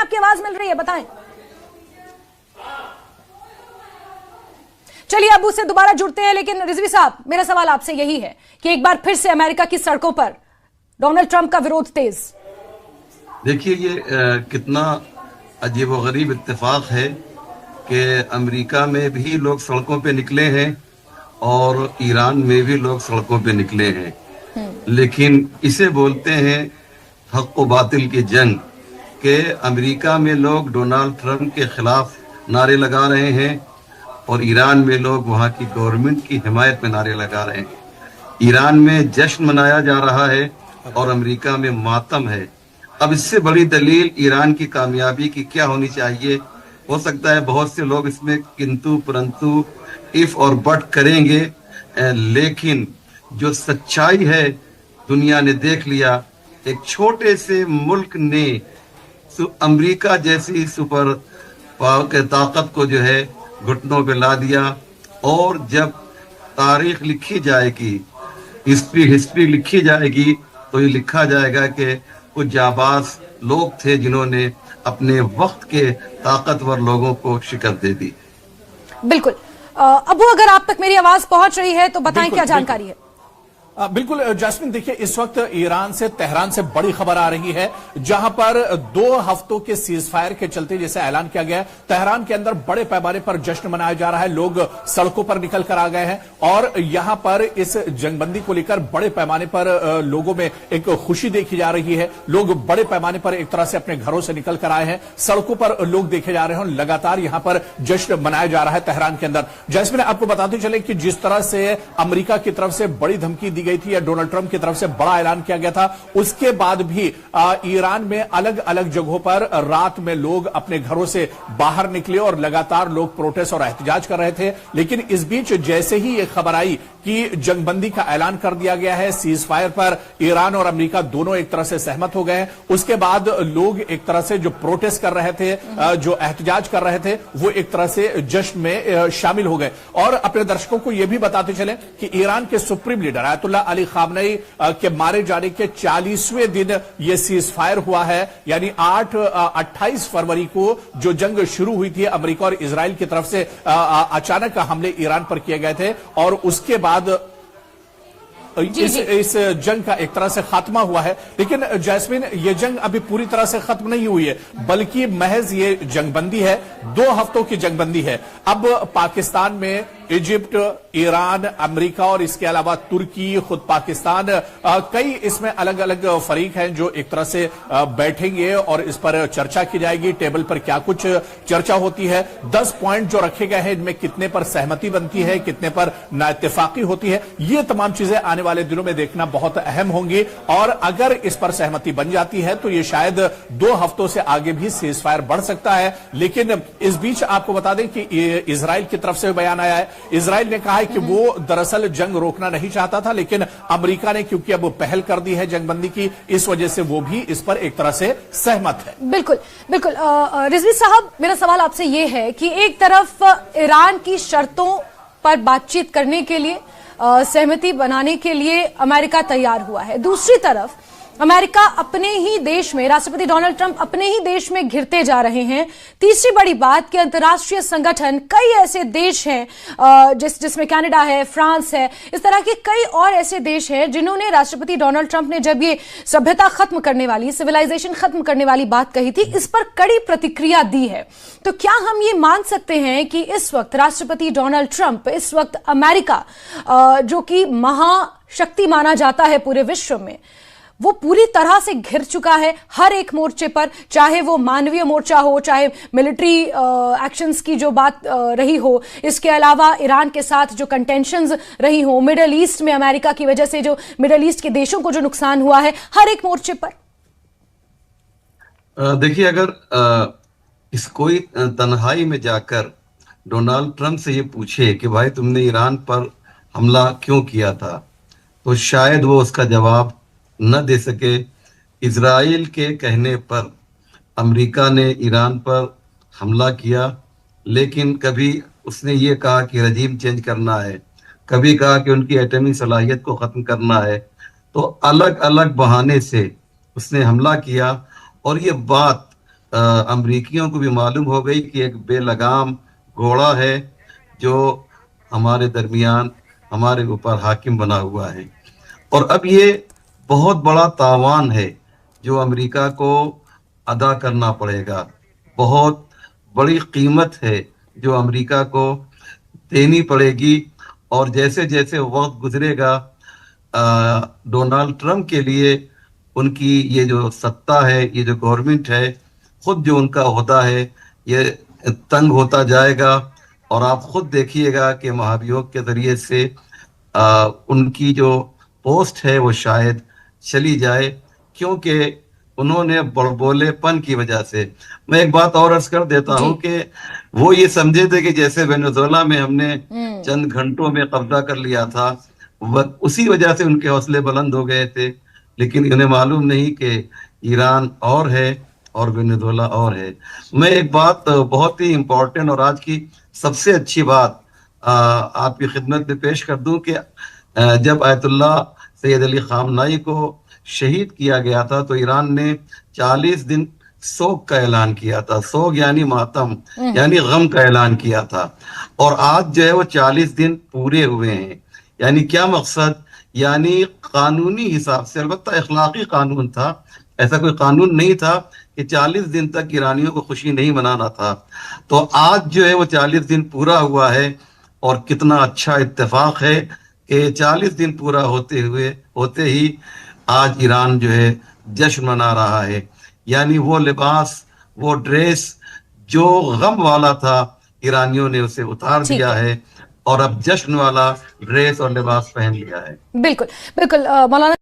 आपकी आवाज मिल रही है? बताएं। चलिए अब उससे दोबारा जुड़ते हैं, लेकिन रिजवी साहब मेरा सवाल आपसे यही है कि एक बार फिर से अमेरिका की सड़कों पर डोनाल्ड ट्रंप का विरोध तेज। देखिए ये कितना अजीबोगरीब इत्तेफाक है कि अमेरिका में भी लोग सड़कों पे निकले हैं और ईरान में भी लोग सड़कों पे निकले हैं, लेकिन इसे बोलते हैं हक व बातिल की जंग कि अमेरिका में लोग डोनाल्ड ट्रंप के खिलाफ नारे लगा रहे हैं और ईरान में लोग वहाँ की गवर्नमेंट की हिमायत में नारे लगा रहे हैं। ईरान में जश्न मनाया जा रहा है और अमेरिका में मातम है। अब इससे बड़ी दलील ईरान की कामयाबी की क्या होनी चाहिए? हो सकता है बहुत से लोग इसमें किंतु परंतु इफ और बट करेंगे, लेकिन जो सच्चाई है दुनिया ने देख लिया। एक छोटे से मुल्क ने अमेरिका जैसी सुपर पावर के ताकत को जो है घुटनों पे ला दिया। और जब तारीख लिखी जाएगी, हिस्ट्री लिखी जाएगी, तो ये लिखा जाएगा कि कुछ जाबाज लोग थे जिन्होंने अपने वक्त के ताकतवर लोगों को शिकस्त दे दी। बिल्कुल। अबू, अगर आप तक मेरी आवाज पहुंच रही है तो बताएं क्या जानकारी है? बिल्कुल जैस्मिन, देखिए इस वक्त ईरान से तेहरान से बड़ी खबर आ रही है, जहां पर 2 हफ्तों के सीज फायर के चलते जैसे ऐलान किया गया है, तेहरान के अंदर बड़े पैमाने पर जश्न मनाया जा रहा है। लोग सड़कों पर निकल कर आ गए हैं और यहां पर इस जंगबंदी को लेकर बड़े पैमाने पर लोगों में एक खुशी देखी जा रही है। लोग बड़े पैमाने पर एक तरह से अपने घरों से निकल कर आए हैं, सड़कों पर लोग देखे जा रहे हैं और लगातार यहां पर जश्न मनाया जा रहा है तेहरान के अंदर। जैस्मिन, आपको बताते चले कि जिस तरह से अमेरिका की तरफ से बड़ी धमकी दी गई थी या डोनाल्ड ट्रंप की तरफ से बड़ा ऐलान किया गया था, उसके बाद भी ईरान में अलग अलग जगहों पर रात में लोग अपने घरों से बाहर निकले और लगातार लोग प्रोटेस्ट और एहतजाज कर रहे थे। लेकिन इस बीच जैसे ही यह खबर आई कि जंगबंदी का ऐलान कर दिया गया है, सीज फायर पर ईरान और अमेरिका दोनों एक तरह से सहमत हो गए, उसके बाद लोग एक तरह से जो प्रोटेस्ट कर रहे थे, जो एहतजाज कर रहे थे, वो एक तरह से जश्न में शामिल हो गए। और अपने दर्शकों को यह भी बताते चले कि ईरान के supreme leader Ayatollah Ali Khamenei के मारे जाने के 40वें दिन यह सीज फायर हुआ है, यानी 28 फरवरी को जो जंग शुरू हुई थी अमेरिका और इजराइल की तरफ से अचानक हमले ईरान पर किए गए थे और उसके बाद इस जंग का एक तरह से खात्मा हुआ है। लेकिन जैस्मिन, ये जंग अभी पूरी तरह से खत्म नहीं हुई है, बल्कि महज ये जंगबंदी है, 2 हफ्तों की जंगबंदी है। अब पाकिस्तान में इजिप्ट, ईरान, अमेरिका और इसके अलावा तुर्की, खुद पाकिस्तान, कई इसमें अलग अलग फरीक हैं जो एक तरह से बैठेंगे और इस पर चर्चा की जाएगी। टेबल पर क्या कुछ चर्चा होती है, 10 पॉइंट जो रखे गए हैं, इनमें कितने पर सहमति बनती है, कितने पर नाइत्तेफाकी होती है, ये तमाम चीजें आने वाले दिनों में देखना बहुत अहम होंगी। और अगर इस पर सहमति बन जाती है तो ये शायद 2 हफ्तों से आगे भी सीज फायर बढ़ सकता है। लेकिन इस बीच आपको बता दें कि इजराइल की तरफ से बयान आया है। इजराइल ने कहा है कि वो दरअसल जंग रोकना नहीं चाहता था, लेकिन अमेरिका ने क्योंकि अब पहल कर दी है जंगबंदी की, इस वजह से वो भी इस पर एक तरह से सहमत है। बिल्कुल बिल्कुल। रिजवी साहब, मेरा सवाल आपसे ये है कि एक तरफ ईरान की शर्तों पर बातचीत करने के लिए, सहमति बनाने के लिए अमेरिका तैयार हुआ है, दूसरी तरफ अमेरिका अपने ही देश में, राष्ट्रपति डोनाल्ड ट्रंप अपने ही देश में घिरते जा रहे हैं। तीसरी बड़ी बात कि अंतर्राष्ट्रीय संगठन, कई ऐसे देश हैं जिसमें कनाडा है, फ्रांस है, इस तरह के कई और ऐसे देश हैं जिन्होंने राष्ट्रपति डोनाल्ड ट्रंप ने जब ये सभ्यता खत्म करने वाली, सिविलाइजेशन खत्म करने वाली बात कही थी, इस पर कड़ी प्रतिक्रिया दी है। तो क्या हम ये मान सकते हैं कि इस वक्त राष्ट्रपति डोनाल्ड ट्रंप, इस वक्त अमेरिका जो कि महाशक्ति माना जाता है पूरे विश्व में, वो पूरी तरह से घिर चुका है हर एक मोर्चे पर, चाहे वो मानवीय मोर्चा हो, चाहे मिलिट्री एक्शंस की जो बात रही हो, इसके अलावा ईरान के साथ जो कंटेंशंस रही हो, मिडिल ईस्ट में अमेरिका की वजह से जो मिडिल ईस्ट के देशों को जो नुकसान हुआ है, हर एक मोर्चे पर। देखिए, अगर इस कोई तन्हाई में जाकर डोनाल्ड ट्रंप से ये पूछे कि भाई तुमने ईरान पर हमला क्यों किया था, तो शायद वो उसका जवाब न दे सके। इजराइल के कहने पर अमेरिका ने ईरान पर हमला किया, लेकिन कभी उसने ये कहा कि रजीम चेंज करना है, कभी कहा कि उनकी एटमी सलाहियत को ख़त्म करना है। तो अलग अलग बहाने से उसने हमला किया और ये बात امریکیوں کو بھی معلوم ہو گئی کہ ایک بے لگام گھوڑا ہے جو ہمارے درمیان ہمارے اوپر حاکم بنا ہوا ہے. اور اب یہ بہت بڑا تاوان ہے جو امریکہ کو ادا کرنا پڑے گا. بہت بڑی قیمت ہے جو امریکہ کو دینی پڑے گی. اور جیسے جیسے وقت گزرے گا ڈونالڈ ٹرمپ کے لیے ان کی یہ جو سطح ہے, یہ جو گورنمنٹ ہے, خود جو ان کا عہدہ ہے یہ تنگ ہوتا جائے گا. اور آپ خود دیکھیے گا کہ مہابھیوگ کے ذریعے سے ان کی جو پوسٹ ہے وہ شاید چلی جائے, کیونکہ انہوں نے بڑبولے پن کی وجہ سے. میں ایک بات اور عرض کر دیتا ہوں کہ وہ یہ سمجھے تھے کہ جیسے وینزویلا میں ہم نے چند گھنٹوں میں قبضہ کر لیا تھا, اسی وجہ سے ان کے حوصلے بلند ہو گئے تھے. لیکن انہیں معلوم نہیں کہ ایران اور ہے اور وینزویلا اور ہے. میں ایک بات بہت ہی امپورٹنٹ اور آج کی سب سے اچھی بات آپ کی خدمت میں پیش کر دوں کہ جب آیت اللہ سید علی خامنائی کو شہید کیا گیا تھا تو ایران نے 40 دن سوگ کا اعلان کیا تھا. سوگ یعنی ماتم یعنی غم کا اعلان کیا تھا. اور آج جو ہے وہ 40 دن پورے ہوئے ہیں. یعنی کیا مقصد, یعنی قانونی حساب سے, البتہ اخلاقی قانون تھا, ایسا کوئی قانون نہیں تھا کہ 40 دن تک ایرانیوں کو خوشی نہیں منانا تھا. تو آج جو ہے وہ 40 دن پورا ہوا ہے. اور کتنا اچھا اتفاق ہے کہ 40 دن پورا ہوتے ہی آج ایران جو ہے جشن منا رہا ہے. یعنی وہ لباس, وہ ڈریس جو غم والا تھا ایرانیوں نے اسے اتار دیا ہے اور اب جشن والا ڈریس اور لباس پہن لیا ہے. بالکل بالکل مولانا